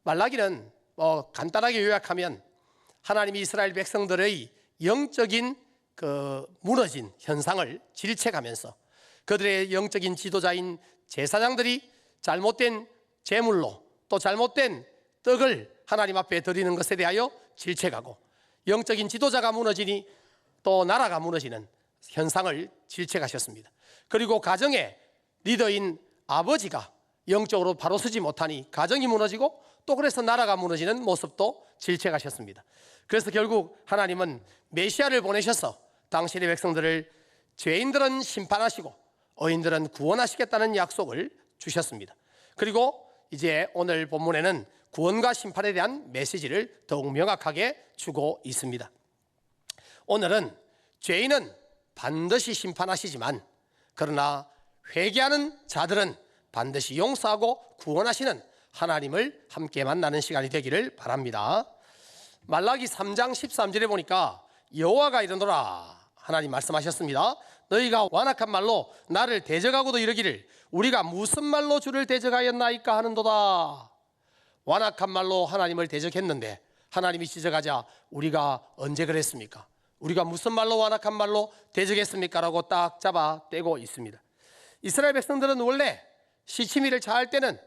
말라기는 간단하게 요약하면 하나님이 이스라엘 백성들의 영적인 무너진 현상을 질책하면서 그들의 영적인 지도자인 제사장들이 잘못된 제물로 또 잘못된 떡을 하나님 앞에 드리는 것에 대하여 질책하고, 영적인 지도자가 무너지니 또 나라가 무너지는 현상을 질책하셨습니다. 그리고 가정의 리더인 아버지가 영적으로 바로 서지 못하니 가정이 무너지고, 또 그래서 나라가 무너지는 모습도 질책하셨습니다. 그래서 결국 하나님은 메시아를 보내셔서 당신의 백성들을 죄인들은 심판하시고 의인들은 구원하시겠다는 약속을 주셨습니다. 그리고 이제 오늘 본문에는 구원과 심판에 대한 메시지를 더욱 명확하게 주고 있습니다. 오늘은 죄인은 반드시 심판하시지만 그러나 회개하는 자들은 반드시 용서하고 구원하시는 하나님을 함께 만나는 시간이 되기를 바랍니다. 말라기 3장 13절에 보니까 여호와가 이르노라, 하나님 말씀하셨습니다. 너희가 완악한 말로 나를 대적하고도 이르기를 우리가 무슨 말로 주를 대적하였나이까 하는도다. 완악한 말로 하나님을 대적했는데 하나님이 지적하자 우리가 언제 그랬습니까? 우리가 무슨 말로 완악한 말로 대적했습니까? 라고 딱 잡아 떼고 있습니다. 이스라엘 백성들은 원래 시치미를 차할 때는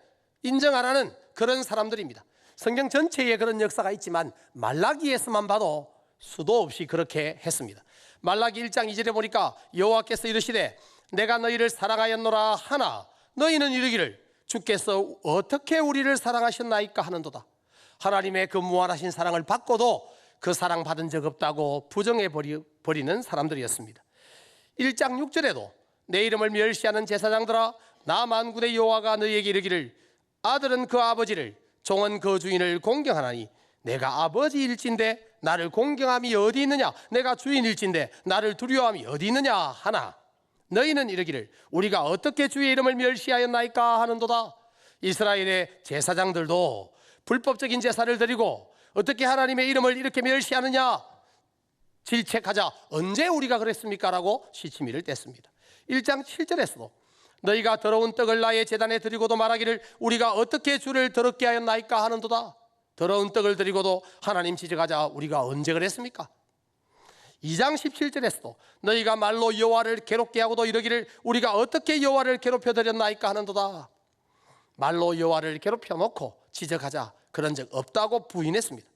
인정 안 하는 그런 사람들입니다. 성경 전체에 그런 역사가 있지만 말라기에서만 봐도 수도 없이 그렇게 했습니다. 말라기 1장 2절에 보니까 여호와께서 이르시되 내가 너희를 사랑하였노라 하나 너희는 이르기를 주께서 어떻게 우리를 사랑하셨나이까 하는도다. 하나님의 그 무한하신 사랑을 받고도 그 사랑 받은 적 없다고 부정해 버리는 사람들이었습니다. 1장 6절에도 내 이름을 멸시하는 제사장들아 나 만군의 여호와가 너희에게 이르기를 아들은 그 아버지를 종은 그 주인을 공경하나니 내가 아버지일진데 나를 공경함이 어디 있느냐, 내가 주인일진데 나를 두려워함이 어디 있느냐 하나 너희는 이르기를 우리가 어떻게 주의 이름을 멸시하였나이까 하는도다. 이스라엘의 제사장들도 불법적인 제사를 드리고 어떻게 하나님의 이름을 이렇게 멸시하느냐 질책하자 언제 우리가 그랬습니까? 라고 시치미를 뗐습니다. 1장 7절에서도 너희가 더러운 떡을 나의 제단에 드리고도 말하기를 우리가 어떻게 주를 더럽게 하였나이까 하는도다. 더러운 떡을 드리고도 하나님 지적하자 우리가 언제 그랬습니까? 2장 17절에서도 너희가 말로 여호와를 괴롭게 하고도 이르기를 우리가 어떻게 여호와를 괴롭혀 드렸나이까 하는도다. 말로 여호와를 괴롭혀 놓고 지적하자 그런 적 없다고 부인했습니다.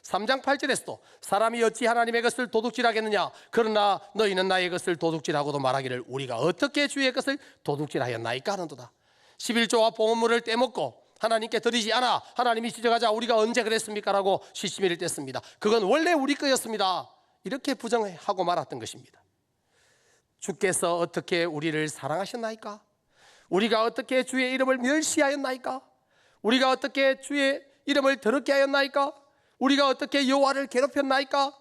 3장 8절에서도 사람이 어찌 하나님의 것을 도둑질하겠느냐 그러나 너희는 나의 것을 도둑질하고도 말하기를 우리가 어떻게 주의 것을 도둑질하였나이까 하는도다. 11조와 봉헌물을 떼먹고 하나님께 드리지 않아 하나님이 지적하자 우리가 언제 그랬습니까? 라고 시치미를 뗐습니다. 그건 원래 우리 거였습니다. 이렇게 부정하고 말았던 것입니다. 주께서 어떻게 우리를 사랑하셨나이까? 우리가 어떻게 주의 이름을 멸시하였나이까? 우리가 어떻게 주의 이름을 더럽게 하였나이까? 우리가 어떻게 여호와를 괴롭혔나이까?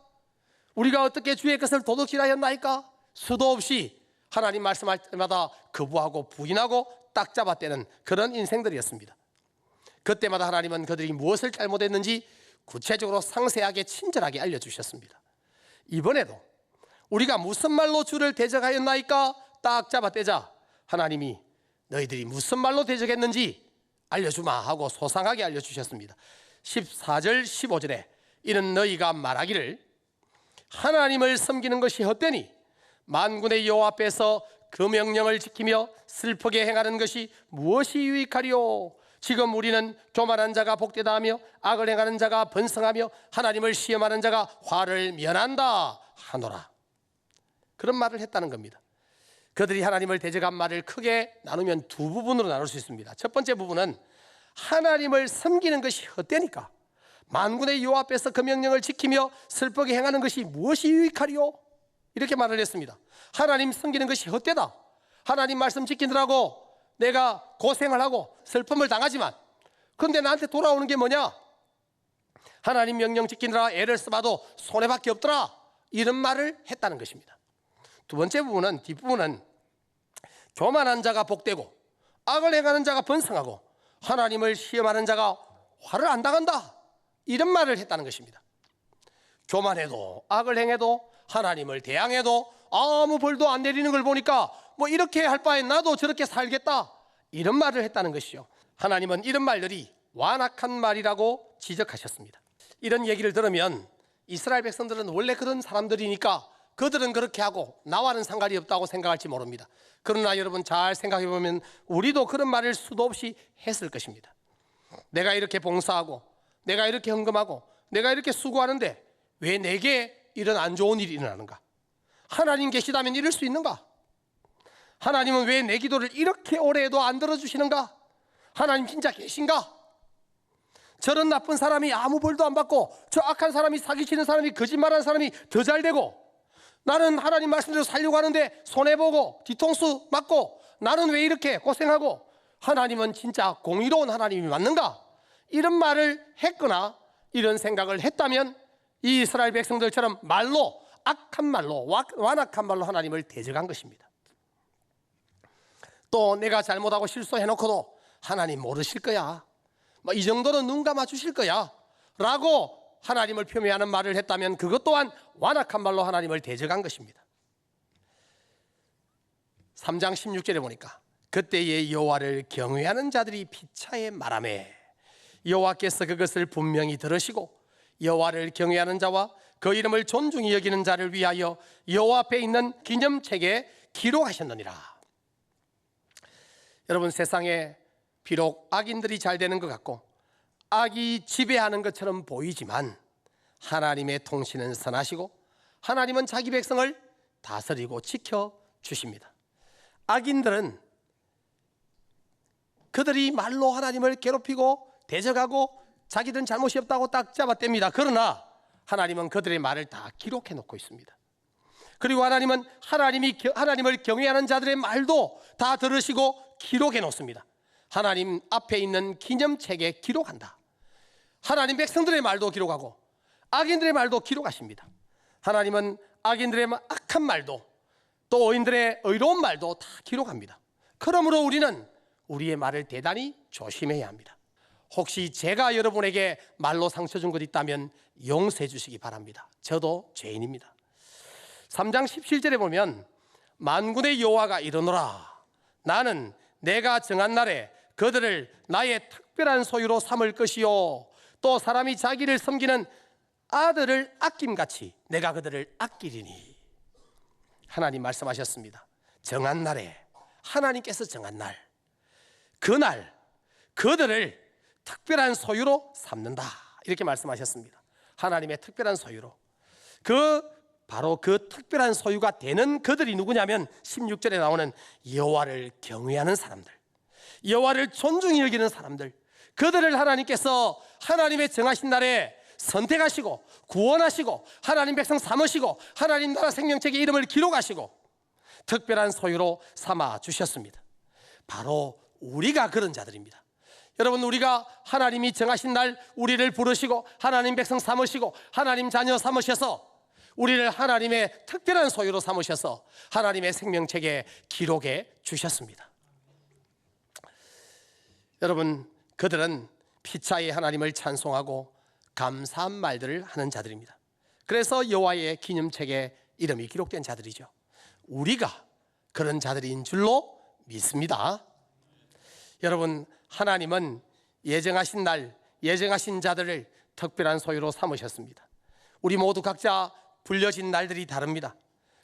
우리가 어떻게 주의 것을 도둑질하였나이까? 수도 없이 하나님 말씀할 때마다 거부하고 부인하고 딱 잡아떼는 그런 인생들이었습니다. 그때마다 하나님은 그들이 무엇을 잘못했는지 구체적으로 상세하게 친절하게 알려주셨습니다. 이번에도 우리가 무슨 말로 주를 대적하였나이까 딱 잡아떼자 하나님이 너희들이 무슨 말로 대적했는지 알려주마 하고 소상하게 알려주셨습니다. 14절 15절에 이는 너희가 말하기를 하나님을 섬기는 것이 헛되니 만군의 여호와 앞에서 그 명령을 지키며 슬프게 행하는 것이 무엇이 유익하리요. 지금 우리는 교만한 자가 복되다 하며 악을 행하는 자가 번성하며 하나님을 시험하는 자가 화를 면한다 하노라. 그런 말을 했다는 겁니다. 그들이 하나님을 대적한 말을 크게 나누면 두 부분으로 나눌 수 있습니다. 첫 번째 부분은 하나님을 섬기는 것이 헛되니까 만군의 여호와 앞에서 그 명령을 지키며 슬프게 행하는 것이 무엇이 유익하리요? 이렇게 말을 했습니다. 하나님 섬기는 것이 헛되다. 하나님 말씀 지키느라고 내가 고생을 하고 슬픔을 당하지만 그런데 나한테 돌아오는 게 뭐냐? 하나님 명령 지키느라 애를 써봐도 손해밖에 없더라. 이런 말을 했다는 것입니다. 두 번째 부분은 뒷부분은 교만한 자가 복되고 악을 행하는 자가 번성하고 하나님을 시험하는 자가 화를 안 당한다. 이런 말을 했다는 것입니다. 교만해도 악을 행해도 하나님을 대항해도 아무 벌도 안 내리는 걸 보니까 뭐 이렇게 할 바에 나도 저렇게 살겠다. 이런 말을 했다는 것이요. 하나님은 이런 말들이 완악한 말이라고 지적하셨습니다. 이런 얘기를 들으면 이스라엘 백성들은 원래 그런 사람들이니까 그들은 그렇게 하고 나와는 상관이 없다고 생각할지 모릅니다. 그러나 여러분 잘 생각해 보면 우리도 그런 말을 수도 없이 했을 것입니다. 내가 이렇게 봉사하고 내가 이렇게 헌금하고 내가 이렇게 수고하는데 왜 내게 이런 안 좋은 일이 일어나는가? 하나님 계시다면 이럴 수 있는가? 하나님은 왜 내 기도를 이렇게 오래 해도 안 들어주시는가? 하나님 진짜 계신가? 저런 나쁜 사람이 아무 벌도 안 받고 저 악한 사람이, 사기치는 사람이, 거짓말하는 사람이 더 잘 되고, 나는 하나님 말씀대로 살려고 하는데 손해보고 뒤통수 맞고 나는 왜 이렇게 고생하고, 하나님은 진짜 공의로운 하나님이 맞는가? 이런 말을 했거나 이런 생각을 했다면 이 이스라엘 백성들처럼 말로, 악한 말로, 완악한 말로 하나님을 대적한 것입니다. 또 내가 잘못하고 실수해놓고도 하나님 모르실 거야, 이 정도는 눈 감아 주실 거야 라고 하나님을 표명하는 말을 했다면 그것 또한 완악한 말로 하나님을 대적한 것입니다. 3장 16절에 보니까 그때에 여호와를 경외하는 자들이 피차에 말하매 여호와께서 그것을 분명히 들으시고 여호와를 경외하는 자와 그 이름을 존중히 여기는 자를 위하여 여호와 앞에 있는 기념책에 기록하셨느니라. 여러분, 세상에 비록 악인들이 잘 되는 것 같고 악이 지배하는 것처럼 보이지만 하나님의 통치는 선하시고 하나님은 자기 백성을 다스리고 지켜주십니다. 악인들은 그들이 말로 하나님을 괴롭히고 대적하고 자기들은 잘못이 없다고 딱 잡아댑니다. 그러나 하나님은 그들의 말을 다 기록해 놓고 있습니다. 그리고 하나님은 하나님을 경외하는 자들의 말도 다 들으시고 기록해 놓습니다. 하나님 앞에 있는 기념책에 기록한다. 하나님 백성들의 말도 기록하고 악인들의 말도 기록하십니다. 하나님은 악인들의 악한 말도 또 의인들의 의로운 말도 다 기록합니다. 그러므로 우리는 우리의 말을 대단히 조심해야 합니다. 혹시 제가 여러분에게 말로 상처 준 것 있다면 용서해 주시기 바랍니다. 저도 죄인입니다. 3장 17절에 보면 만군의 여호와가 이르노라, 나는 내가 정한 날에 그들을 나의 특별한 소유로 삼을 것이요 또 사람이 자기를 섬기는 아들을 아낌같이 내가 그들을 아끼리니. 하나님 말씀하셨습니다. 정한 날에, 하나님께서 정한 날, 그날 그들을 특별한 소유로 삼는다, 이렇게 말씀하셨습니다. 하나님의 특별한 소유로. 바로 그 특별한 소유가 되는 그들이 누구냐면 16절에 나오는 여호와를 경외하는 사람들, 여호와를 존중히 여기는 사람들, 그들을 하나님께서 하나님의 정하신 날에 선택하시고 구원하시고 하나님 백성 삼으시고 하나님 나라 생명책에 이름을 기록하시고 특별한 소유로 삼아 주셨습니다. 바로 우리가 그런 자들입니다. 여러분, 우리가 하나님이 정하신 날 우리를 부르시고 하나님 백성 삼으시고 하나님 자녀 삼으셔서 우리를 하나님의 특별한 소유로 삼으셔서 하나님의 생명책에 기록해 주셨습니다. 여러분, 그들은 피차에 하나님을 찬송하고 감사한 말들을 하는 자들입니다. 그래서 여호와의 기념책에 이름이 기록된 자들이죠. 우리가 그런 자들인 줄로 믿습니다. 여러분, 하나님은 예정하신 날, 예정하신 자들을 특별한 소유로 삼으셨습니다. 우리 모두 각자 불려진 날들이 다릅니다.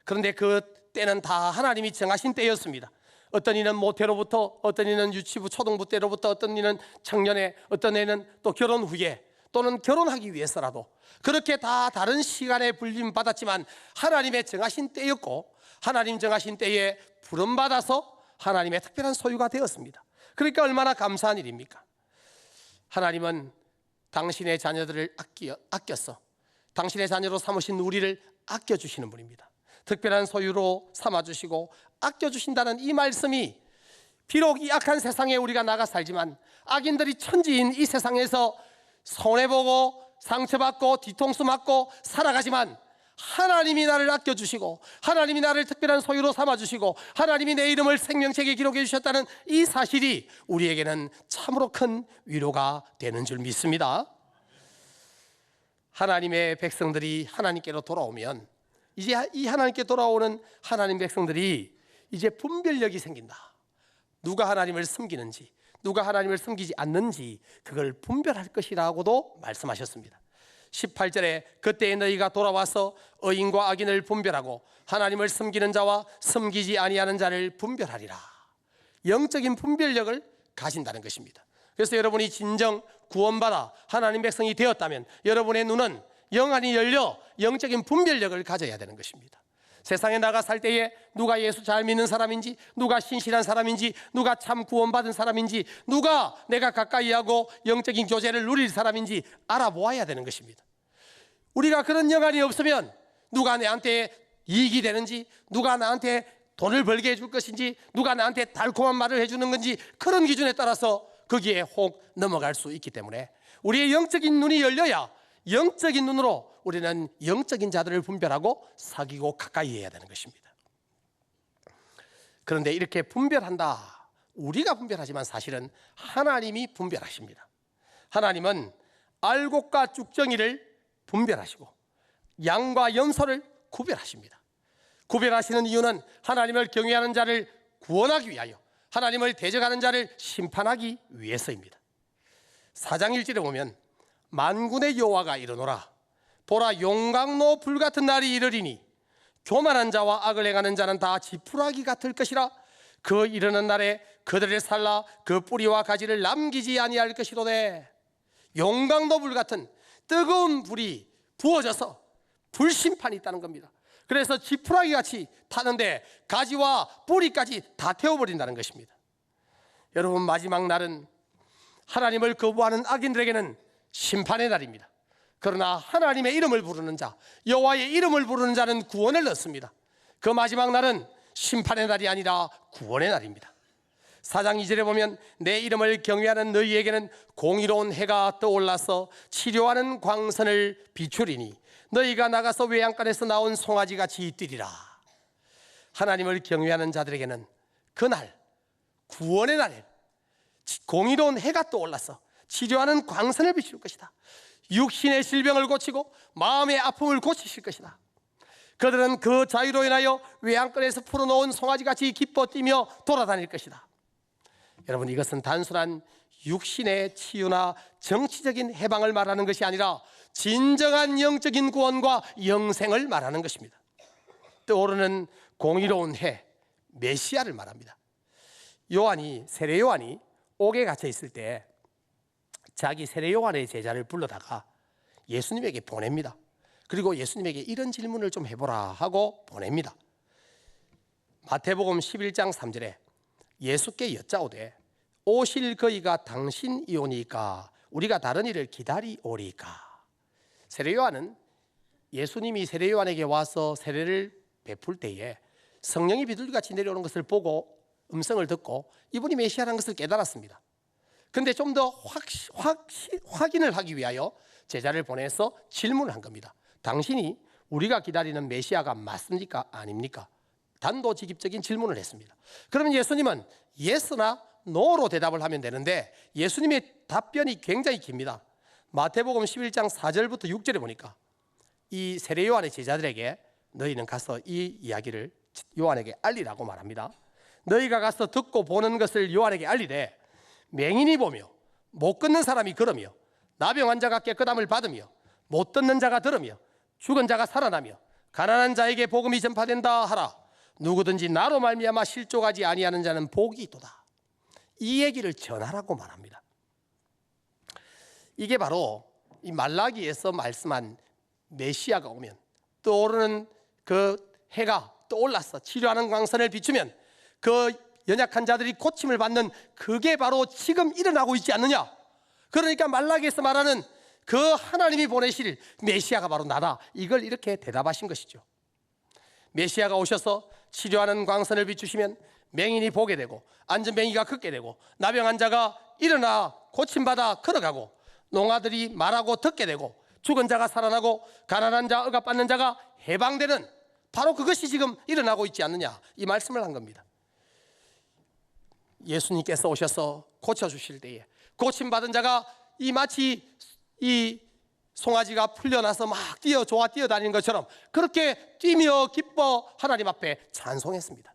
그런데 그 때는 다 하나님이 정하신 때였습니다. 어떤 이는 모태로부터, 어떤 이는 유치부 초등부 때로부터, 어떤 이는 청년에, 어떤 애는 또 결혼 후에 또는 결혼하기 위해서라도 그렇게 다 다른 시간에 불림 받았지만 하나님의 정하신 때였고 하나님 정하신 때에 부름받아서 하나님의 특별한 소유가 되었습니다. 그러니까 얼마나 감사한 일입니까? 하나님은 당신의 자녀들을 아껴서 당신의 자녀로 삼으신 우리를 아껴주시는 분입니다. 특별한 소유로 삼아주시고 아껴주신다는 이 말씀이 비록 이 악한 세상에 우리가 나가 살지만 악인들이 천지인 이 세상에서 손해보고 상처받고 뒤통수 맞고 살아가지만 하나님이 나를 아껴주시고 하나님이 나를 특별한 소유로 삼아주시고 하나님이 내 이름을 생명책에 기록해 주셨다는 이 사실이 우리에게는 참으로 큰 위로가 되는 줄 믿습니다. 하나님의 백성들이 하나님께로 돌아오면 이제 이 하나님께 돌아오는 하나님 백성들이 이제 분별력이 생긴다. 누가 하나님을 섬기는지, 누가 하나님을 섬기지 않는지 그걸 분별할 것이라고도 말씀하셨습니다. 18절에 그때에 너희가 돌아와서 의인과 악인을 분별하고 하나님을 섬기는 자와 섬기지 아니하는 자를 분별하리라. 영적인 분별력을 가진다는 것입니다. 그래서 여러분이 진정 구원받아 하나님 백성이 되었다면 여러분의 눈은 영안이 열려 영적인 분별력을 가져야 되는 것입니다. 세상에 나가 살 때에 누가 예수 잘 믿는 사람인지, 누가 신실한 사람인지, 누가 참 구원받은 사람인지, 누가 내가 가까이 하고 영적인 교제를 누릴 사람인지 알아보아야 되는 것입니다. 우리가 그런 영안이 없으면 누가 내한테 이익이 되는지, 누가 나한테 돈을 벌게 해줄 것인지, 누가 나한테 달콤한 말을 해주는 건지, 그런 기준에 따라서 거기에 혹 넘어갈 수 있기 때문에 우리의 영적인 눈이 열려야 영적인 눈으로 우리는 영적인 자들을 분별하고 사귀고 가까이 해야 되는 것입니다. 그런데 이렇게 분별한다, 우리가 분별하지만 사실은 하나님이 분별하십니다. 하나님은 알곡과 쭉정이를 분별하시고 양과 염소를 구별하십니다. 구별하시는 이유는 하나님을 경외하는 자를 구원하기 위하여, 하나님을 대적하는 자를 심판하기 위해서입니다. 4장 1절에 보면 만군의 여호와가 이르노라 보라 용광로 불같은 날이 이르리니 교만한 자와 악을 행하는 자는 다 지푸라기 같을 것이라 그 이르는 날에 그들을 살라 그 뿌리와 가지를 남기지 아니할 것이로되. 용광로 불 같은 뜨거운 불이 부어져서 불심판이 있다는 겁니다. 그래서 지푸라기 같이 타는데 가지와 뿌리까지 다 태워버린다는 것입니다. 여러분, 마지막 날은 하나님을 거부하는 악인들에게는 심판의 날입니다. 그러나 하나님의 이름을 부르는 자, 여호와의 이름을 부르는 자는 구원을 얻습니다. 그 마지막 날은 심판의 날이 아니라 구원의 날입니다. 4장 2절에 보면 내 이름을 경외하는 너희에게는 공의로운 해가 떠올라서 치료하는 광선을 비추리니 너희가 나가서 외양간에서 나온 송아지같이 뛰리라. 하나님을 경외하는 자들에게는 그날, 구원의 날에 공의로운 해가 떠올라서 치료하는 광선을 비출 것이다. 육신의 질병을 고치고 마음의 아픔을 고치실 것이다. 그들은 그 자유로 인하여 외양간에서 풀어놓은 송아지같이 기뻐 뛰며 돌아다닐 것이다. 여러분, 이것은 단순한 육신의 치유나 정치적인 해방을 말하는 것이 아니라 진정한 영적인 구원과 영생을 말하는 것입니다. 떠오르는 공의로운 해, 메시아를 말합니다. 세례 요한이 옥에 갇혀 있을 때 자기 세례 요한의 제자를 불러다가 예수님에게 보냅니다. 그리고 예수님에게 이런 질문을 좀 해보라 하고 보냅니다. 마태복음 11장 3절에 예수께 여짜오되 오실 그이가 당신이오니까 우리가 다른 이를 기다리오리까. 세례 요한은 예수님이 세례 요한에게 와서 세례를 베풀 때에 성령이 비둘기같이 내려오는 것을 보고 음성을 듣고 이분이 메시아라는 것을 깨달았습니다. 그런데 좀 더 확인을 하기 위하여 제자를 보내서 질문을 한 겁니다. 당신이 우리가 기다리는 메시아가 맞습니까? 아닙니까? 단도직입적인 질문을 했습니다. 그러면 예수님은 예스나 노로 대답을 하면 되는데 예수님의 답변이 굉장히 깁니다. 마태복음 11장 4절부터 6절에 보니까 이 세례 요한의 제자들에게 너희는 가서 이 이야기를 요한에게 알리라고 말합니다. 너희가 가서 듣고 보는 것을 요한에게 알리되 맹인이 보며 못 걷는 사람이 걸으며 나병 환자가 깨끗함을 받으며 못 듣는 자가 들으며 죽은 자가 살아나며 가난한 자에게 복음이 전파된다 하라. 누구든지 나로 말미암아 실족하지 아니하는 자는 복이 있도다. 이 얘기를 전하라고 말합니다. 이게 바로 이 말라기에서 말씀한 메시아가 오면 떠오르는 그 해가 떠올라서 치료하는 광선을 비추면 그 연약한 자들이 고침을 받는, 그게 바로 지금 일어나고 있지 않느냐. 그러니까 말라기에서 말하는 그 하나님이 보내실 메시아가 바로 나다, 이걸 이렇게 대답하신 것이죠. 메시아가 오셔서 치료하는 광선을 비추시면 맹인이 보게 되고 안전뱅이가 걷게 되고 나병 환자가 일어나 고침받아 걸어가고 농아들이 말하고 듣게 되고 죽은 자가 살아나고 가난한 자, 억압받는 자가 해방되는, 바로 그것이 지금 일어나고 있지 않느냐, 이 말씀을 한 겁니다. 예수님께서 오셔서 고쳐주실 때에 고침받은 자가 마치 이 송아지가 풀려나서 막 좋아 뛰어다니는 것처럼 그렇게 뛰며 기뻐 하나님 앞에 찬송했습니다.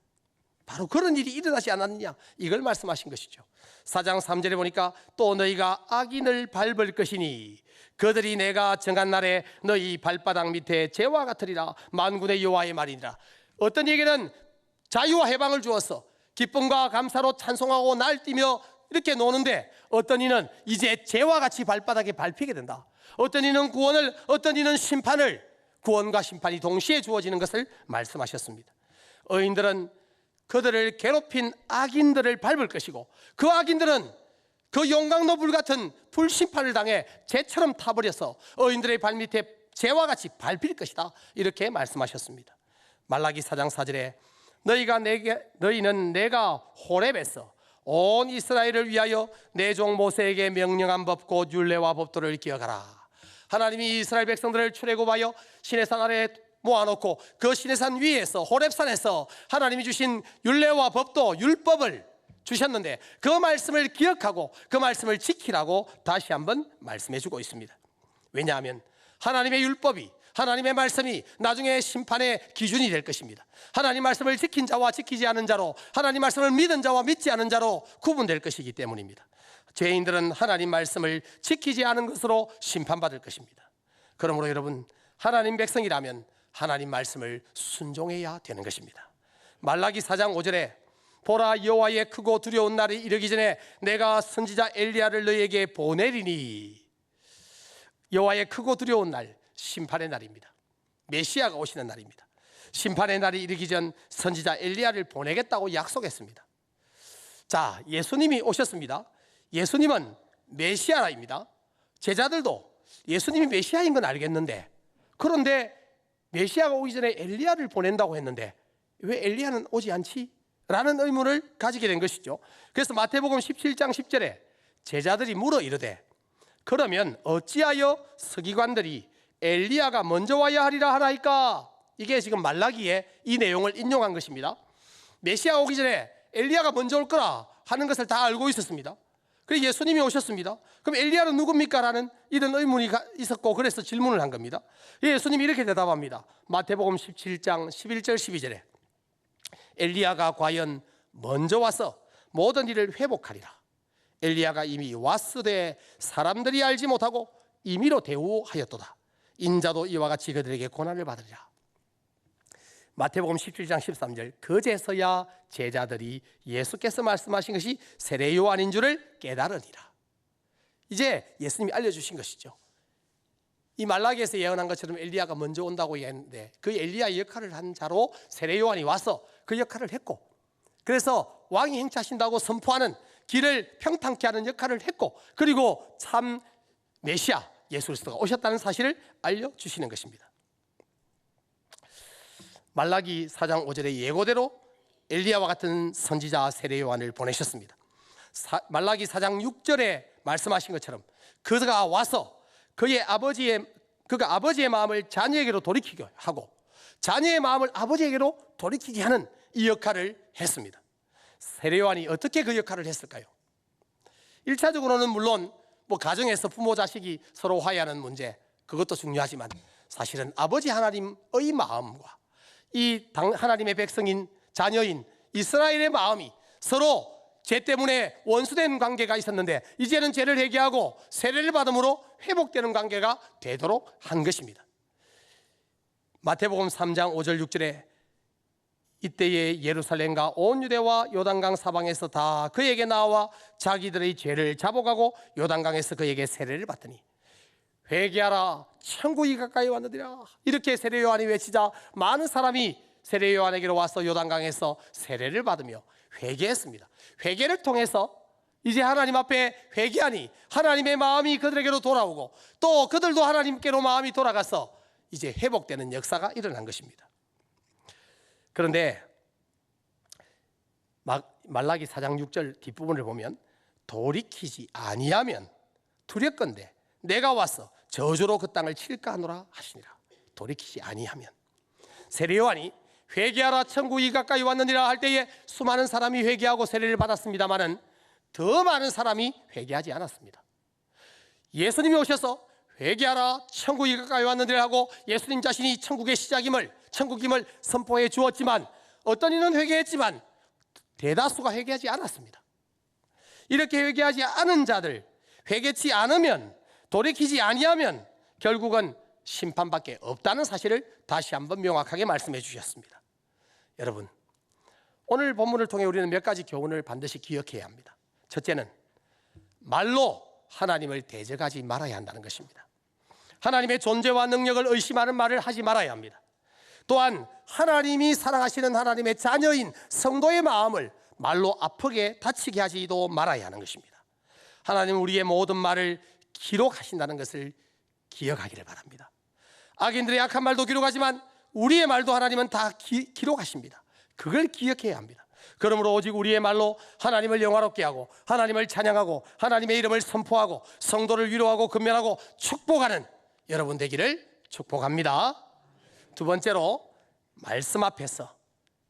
바로 그런 일이 일어나지 않았느냐, 이걸 말씀하신 것이죠. 4장 3절에 보니까 또 너희가 악인을 밟을 것이니 그들이 내가 정한 날에 너희 발바닥 밑에 재와 같으리라. 만군의 여호와의 말이니라. 어떤 얘기는 자유와 해방을 주어서 기쁨과 감사로 찬송하고 날뛰며 이렇게 노는데, 어떤 이는 이제 재와 같이 발바닥에 밟히게 된다. 어떤 이는 구원을, 어떤 이는 심판을, 구원과 심판이 동시에 주어지는 것을 말씀하셨습니다. 의인들은 그들을 괴롭힌 악인들을 밟을 것이고, 그 악인들은 그 용광로 불 같은 불심판을 당해 재처럼 타버려서 의인들의 발밑에 재와 같이 밟힐 것이다, 이렇게 말씀하셨습니다. 말라기 4장 4절에 너희는 내가 호렙에서 온 이스라엘을 위하여 내 종 모세에게 명령한 법 곧 율례와 법도를 기억하라. 하나님이 이스라엘 백성들을 출애굽하여 시내산 아래 모아놓고 그 시내산 위에서, 호렙산에서 하나님이 주신 율례와 법도, 율법을 주셨는데 그 말씀을 기억하고 그 말씀을 지키라고 다시 한번 말씀해 주고 있습니다. 왜냐하면 하나님의 율법이, 하나님의 말씀이 나중에 심판의 기준이 될 것입니다. 하나님 말씀을 지킨 자와 지키지 않은 자로, 하나님 말씀을 믿은 자와 믿지 않은 자로 구분될 것이기 때문입니다. 죄인들은 하나님 말씀을 지키지 않은 것으로 심판받을 것입니다. 그러므로 여러분, 하나님 백성이라면 하나님 말씀을 순종해야 되는 것입니다. 말라기 4장 5절에 보라, 여호와의 크고 두려운 날이 이르기 전에 내가 선지자 엘리야를 너희에게 보내리니. 여호와의 크고 두려운 날, 심판의 날입니다. 메시아가 오시는 날입니다. 심판의 날이 이르기 전 선지자 엘리야를 보내겠다고 약속했습니다. 자, 예수님이 오셨습니다. 예수님은 메시아입니다. 제자들도 예수님이 메시아인 건 알겠는데, 그런데 메시아가 오기 전에 엘리야를 보낸다고 했는데 왜 엘리야는 오지 않지? 라는 의문을 가지게 된 것이죠. 그래서 마태복음 17장 10절에 제자들이 물어 이르되 그러면 어찌하여 서기관들이 엘리야가 먼저 와야 하리라 하나이까? 이게 지금 말라기에 이 내용을 인용한 것입니다. 메시아 오기 전에 엘리야가 먼저 올 거라 하는 것을 다 알고 있었습니다. 그래서 예수님이 오셨습니다. 그럼 엘리야는 누굽니까? 라는 이런 의문이 있었고, 그래서 질문을 한 겁니다. 예수님이 이렇게 대답합니다. 마태복음 17장 11절 12절에 엘리야가 과연 먼저 와서 모든 일을 회복하리라. 엘리야가 이미 왔으되 사람들이 알지 못하고 임의로 대우하였도다. 인자도 이와 같이 그들에게 고난을 받으리라. 마태복음 17장 13절 그제서야 제자들이 예수께서 말씀하신 것이 세례 요한인 줄을 깨달으니라. 이제 예수님이 알려주신 것이죠. 이 말라기에서 예언한 것처럼 엘리야가 먼저 온다고 했는데 그 엘리야의 역할을 한 자로 세례 요한이 와서 그 역할을 했고, 그래서 왕이 행차하신다고 선포하는, 길을 평탄케 하는 역할을 했고, 그리고 참 메시아 예수 그리스도가 오셨다는 사실을 알려주시는 것입니다. 말라기 4장 5절의 예고대로 엘리야와 같은 선지자 세례 요한을 보내셨습니다. 말라기 4장 6절에 말씀하신 것처럼 그가 와서 그가 아버지의 마음을 자녀에게로 돌이키게 하고 자녀의 마음을 아버지에게로 돌이키게 하는 이 역할을 했습니다. 세례 요한이 어떻게 그 역할을 했을까요? 1차적으로는 물론 가정에서 부모 자식이 서로 화해하는 문제, 그것도 중요하지만 사실은 아버지 하나님의 마음과 이 하나님의 백성인 자녀인 이스라엘의 마음이 서로 죄 때문에 원수된 관계가 있었는데 이제는 죄를 회개하고 세례를 받음으로 회복되는 관계가 되도록 한 것입니다. 마태복음 3장 5절 6절에 이때에 예루살렘과 온 유대와 요단강 사방에서 다 그에게 나와 자기들의 죄를 자복하고 요단강에서 그에게 세례를 받더니 회개하라, 천국이 가까이 왔느니라. 이렇게 세례 요한이 외치자 많은 사람이 세례 요한에게로 와서 요단강에서 세례를 받으며 회개했습니다. 회개를 통해서 이제 하나님 앞에 회개하니 하나님의 마음이 그들에게로 돌아오고 또 그들도 하나님께로 마음이 돌아가서 이제 회복되는 역사가 일어난 것입니다. 그런데 말라기 4장 6절 뒷부분을 보면 돌이키지 아니하면 두렵건대 내가 와서 저주로 그 땅을 칠까 하노라 하시니라. 돌이키지 아니하면. 세례 요한이 회개하라, 천국이 가까이 왔느니라 할 때에 수많은 사람이 회개하고 세례를 받았습니다마는 더 많은 사람이 회개하지 않았습니다. 예수님이 오셔서 회개하라, 천국이 가까이 왔느니라 하고 예수님 자신이 천국의 시작임을, 천국임을 선포해 주었지만 어떤 이는 회개했지만 대다수가 회개하지 않았습니다. 이렇게 회개하지 않은 자들, 회개치 않으면, 돌이키지 아니하면 결국은 심판밖에 없다는 사실을 다시 한번 명확하게 말씀해 주셨습니다. 여러분, 오늘 본문을 통해 우리는 몇 가지 교훈을 반드시 기억해야 합니다. 첫째는 말로 하나님을 대적하지 말아야 한다는 것입니다. 하나님의 존재와 능력을 의심하는 말을 하지 말아야 합니다. 또한 하나님이 사랑하시는 하나님의 자녀인 성도의 마음을 말로 아프게 다치게 하지도 말아야 하는 것입니다. 하나님은 우리의 모든 말을 기록하신다는 것을 기억하기를 바랍니다. 악인들의 악한 말도 기록하지만 우리의 말도 하나님은 다 기록하십니다. 그걸 기억해야 합니다. 그러므로 오직 우리의 말로 하나님을 영화롭게 하고 하나님을 찬양하고 하나님의 이름을 선포하고 성도를 위로하고 권면하고 축복하는 여러분 되기를 축복합니다. 두 번째로, 말씀 앞에서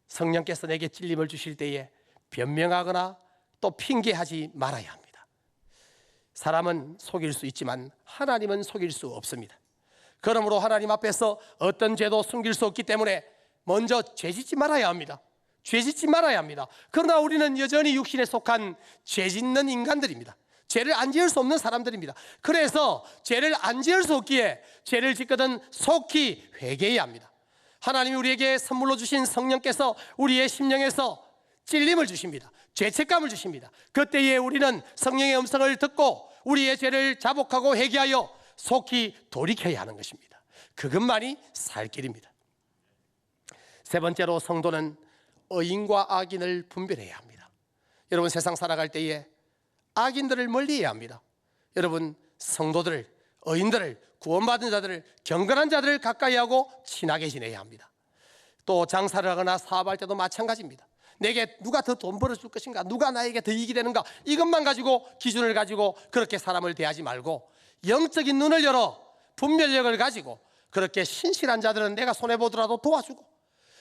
성령께서 내게 찔림을 주실 때에 변명하거나 또 핑계하지 말아야 합니다. 사람은 속일 수 있지만 하나님은 속일 수 없습니다. 그러므로 하나님 앞에서 어떤 죄도 숨길 수 없기 때문에 먼저 죄짓지 말아야 합니다. 죄짓지 말아야 합니다. 그러나 우리는 여전히 육신에 속한 죄짓는 인간들입니다. 죄를 안 지을 수 없는 사람들입니다. 그래서 죄를 안 지을 수 없기에 죄를 짓거든 속히 회개해야 합니다. 하나님이 우리에게 선물로 주신 성령께서 우리의 심령에서 찔림을 주십니다. 죄책감을 주십니다. 그때에 우리는 성령의 음성을 듣고 우리의 죄를 자복하고 회개하여 속히 돌이켜야 하는 것입니다. 그것만이 살 길입니다. 세 번째로, 성도는 의인과 악인을 분별해야 합니다. 여러분, 세상 살아갈 때에 악인들을 멀리해야 합니다. 여러분, 성도들을, 의인들을, 구원받은 자들을, 경건한 자들을 가까이 하고 친하게 지내야 합니다. 또 장사를 하거나 사업할 때도 마찬가지입니다. 내게 누가 더 돈 벌어줄 것인가, 누가 나에게 더 이익이 되는가, 이것만 가지고, 기준을 가지고 그렇게 사람을 대하지 말고 영적인 눈을 열어 분별력을 가지고 그렇게 신실한 자들은 내가 손해보더라도 도와주고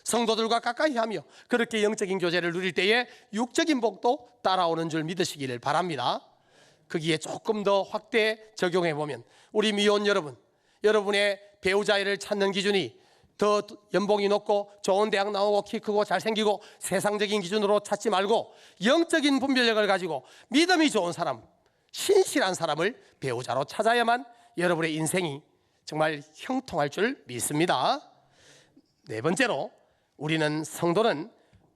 성도들과 가까이 하며 그렇게 영적인 교제를 누릴 때에 육적인 복도 따라오는 줄 믿으시기를 바랍니다. 거기에 조금 더 확대 적용해 보면, 우리 미혼 여러분, 여러분의 배우자를 찾는 기준이 더 연봉이 높고 좋은 대학 나오고 키 크고 잘생기고 세상적인 기준으로 찾지 말고 영적인 분별력을 가지고 믿음이 좋은 사람, 신실한 사람을 배우자로 찾아야만 여러분의 인생이 정말 형통할 줄 믿습니다. 네 번째로, 우리는, 성도는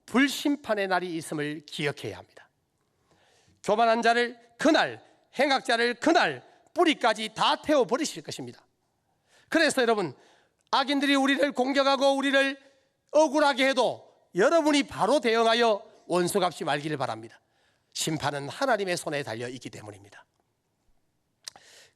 불심판의 날이 있음을 기억해야 합니다. 교만한 자를 그날, 행악자를 그날 뿌리까지 다 태워버리실 것입니다. 그래서 여러분, 악인들이 우리를 공격하고 우리를 억울하게 해도 여러분이 바로 대응하여 원수 갚지 말기를 바랍니다. 심판은 하나님의 손에 달려 있기 때문입니다.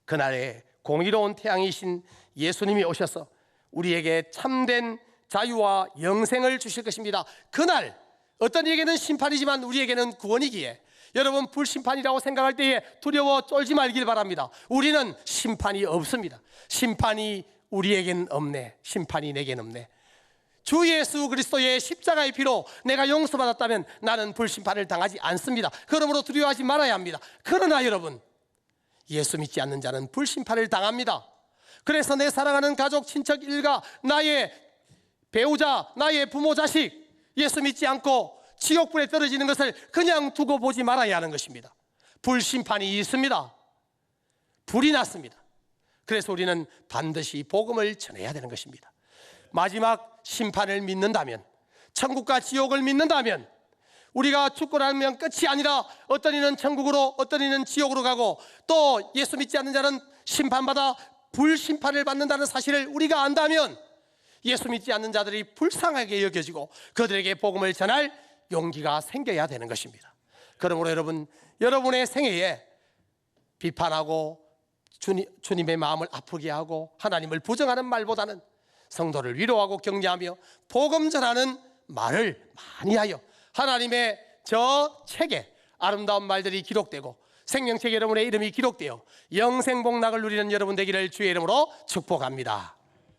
그날에 공의로운 태양이신 예수님이 오셔서 우리에게 참된 자유와 영생을 주실 것입니다. 그날 어떤 이에게는 심판이지만 우리에게는 구원이기에 여러분, 불심판이라고 생각할 때에 두려워 쫄지 말길 바랍니다. 우리는 심판이 없습니다. 심판이 우리에겐 없네, 심판이 내겐 없네. 주 예수 그리스도의 십자가의 피로 내가 용서받았다면 나는 불심판을 당하지 않습니다. 그러므로 두려워하지 말아야 합니다. 그러나 여러분, 예수 믿지 않는 자는 불심판을 당합니다. 그래서 내 사랑하는 가족, 친척, 일가, 나의 배우자, 나의 부모, 자식, 예수 믿지 않고 지옥불에 떨어지는 것을 그냥 두고 보지 말아야 하는 것입니다. 불심판이 있습니다. 불이 났습니다. 그래서 우리는 반드시 복음을 전해야 되는 것입니다. 마지막 심판을 믿는다면, 천국과 지옥을 믿는다면, 우리가 죽고 나면 끝이 아니라 어떤 이는 천국으로, 어떤 이는 지옥으로 가고, 또 예수 믿지 않는 자는 심판받아 불심판을 받는다는 사실을 우리가 안다면 예수 믿지 않는 자들이 불쌍하게 여겨지고 그들에게 복음을 전할 용기가 생겨야 되는 것입니다. 그러므로 여러분, 여러분의 생애에 비판하고 주님의 마음을 아프게 하고 하나님을 부정하는 말보다는 성도를 위로하고 격려하며 복음 전하는 말을 많이 하여 하나님의 저 책에 아름다운 말들이 기록되고 생명책 여러분의 이름이 기록되어 영생복락을 누리는 여러분 되기를 주의 이름으로 축복합니다.